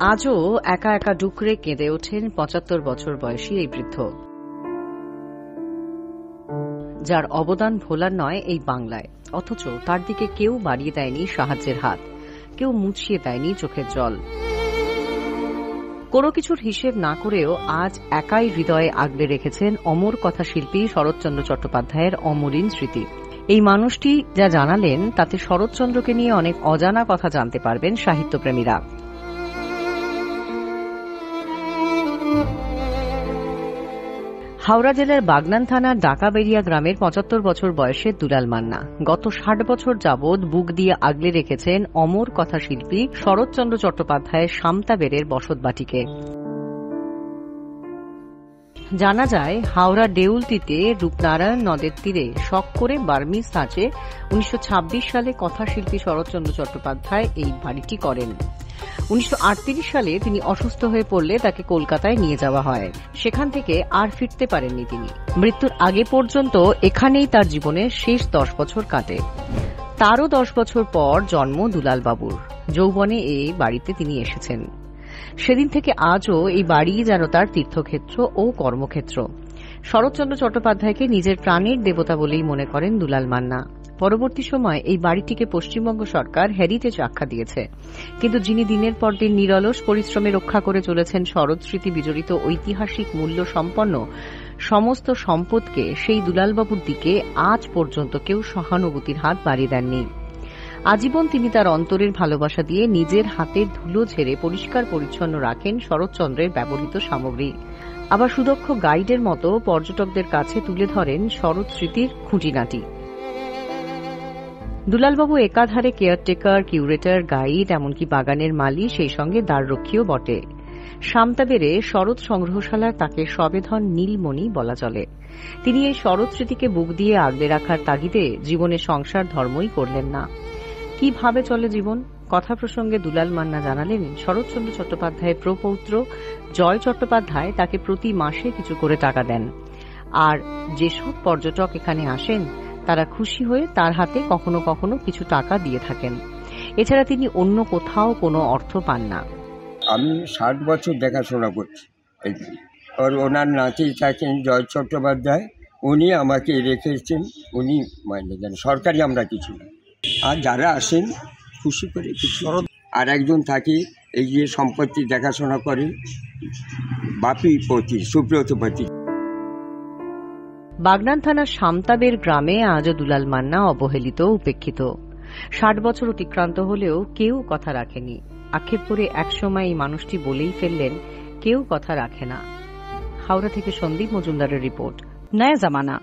আজও একা একা ডুকরে কেঁদে ওঠেন ৭৫ বছর বয়সী এই বৃদ্ধ, যার অবদান ভোলার নয় এই বাংলায়। অথচ তার দিকে কেউ বাড়িয়ে দেয়নি সাহায্যের হাত, কেউ মুছিয়ে দেয়নি চোখের জল। কোনো কিছুর হিসেব না করেও আজ একাই হৃদয়ে আগলে রেখেছেন অমর কথা শিল্পী শরৎচন্দ্র চট্টোপাধ্যায়ের অমলিন স্মৃতি। এই মানুষটি যা জানালেন তাতে শরৎচন্দ্রকে নিয়ে অনেক অজানা কথা জানতে পারবেন সাহিত্যপ্রেমীরা। হাওড়া জেলার বাগনান থানার ডাকাবেরিয়া গ্রামের ৭৫ বছর বয়সের দুলাল মান্না গত ৬০ বছর যাবৎ বুক দিয়ে আগলে রেখেছেন অমর কথা শিল্পী শরৎচন্দ্র চট্টোপাধ্যায়ের সামতাবেরের বসতবাটিকে। জানা যায়, হাওড়া দেউলটিতে রূপনারায়ণ নদের তীরে শখ করে বার্মিজ ধাঁচে ১৯২৬ সালে কথাশিল্পী শরৎচন্দ্র চট্টোপাধ্যায় এই বাড়িটি করেন। ১৯৩৮ সালে তিনি অসুস্থ হয়ে পড়লে তাকে কলকাতায় নিয়ে যাওয়া হয়। সেখান থেকে আর ফিরতে পারেননি তিনি। মৃত্যুর আগে পর্যন্ত এখানেই তার জীবনের শেষ ১০ বছর কাটে। তারও ১০ বছর পর জন্ম দুলাল বাবুর। যৌবনে এই বাড়িতে তিনি এসেছেন। সেদিন থেকে আজও এই বাড়ি যেন তার তীর্থক্ষেত্র ও কর্মক্ষেত্র। শরৎচন্দ্র চট্টোপাধ্যায়কে নিজের প্রাণের দেবতা বলেই মনে করেন দুলাল মান্না। পরবর্তী সময় এই বাড়িটিকে পশ্চিমবঙ্গ সরকার হেরিটেজ আখ্যা দিয়েছে, কিন্তু যিনি দিনের পর দিন নিরলস পরিশ্রমে রক্ষা করে চলেছেন শরৎ স্মৃতি বিজড়িত ঐতিহাসিক মূল্য সম্পন্ন সমস্ত সম্পদকে, সেই দুলালবাবুর দিকে আজ পর্যন্ত কেউ সহানুভূতির হাত বাড়িয়ে দেননি। আজীবন তিনি তার অন্তরের ভালোবাসা দিয়ে নিজের হাতের ধুলো ঝেড়ে পরিষ্কার পরিচ্ছন্ন রাখেন শরৎচন্দ্রের ব্যবহৃত সামগ্রী। আবার সুদক্ষ গাইডের মতো পর্যটকদের কাছে তুলে ধরেন শরৎ স্মৃতির খুঁটিনাটি। দুলালবাবু একাধারে কেয়ারটেকার, কিউরেটর, গাইড, এমনকি বাগানের মালি, সেই সঙ্গে দ্বাররক্ষীও বটে। সামতাবেরে শরৎ সংগ্রহশালার তাকে সবেধন নীলমণি বলা চলে। তিনি এই শরৎ স্মৃতিকে বুক দিয়ে আগলে রাখার তাগিদে জীবনে সংসার ধর্মই করলেন না। কিভাবে চলে জীবন, কথা প্রসঙ্গে দুলাল মান্না জানালেন, শরৎচন্দ্র চট্টোপাধ্যায়ের প্রপৌত্র জয় চট্টোপাধ্যায় তাকে প্রতি মাসে কিছু করে টাকা দেন, আর যেসব পর্যটক এখানে আসেন তারা খুশি হয়ে তার হাতে কখনো কখনো কিছু টাকা দিয়ে থাকেন। এছাড়া তিনি অন্য কোথাও কোনো অর্থ পান না। আমি ৬০ বছর দেখাশোনা করছি। ওনার নাতি থাকেন জয় চট্টোপাধ্যায়, উনি আমাকে রেখেছেন, উনি মাইনে দেন, সরকারি আমরা কিছু না। আর যারা আসেন খুশি করে কিছু। আর একজন থাকে এই যে সম্পত্তি দেখাশোনা করে, বাপিপতি, সুব্রতপতি। বাগনান থানার সামতাবের গ্রামে আজও দুলাল মান্না অবহেলিত, উপেক্ষিত। ৬০ বছর অতিক্রান্ত হলেও কেউ কথা রাখেনি। আক্ষেপ করে একসময় এই মানুষটি বলেই ফেললেন, কেউ কথা রাখে না। হাওড়া থেকে সন্দীপ মজুমদারের রিপোর্ট, নয়া জামানা।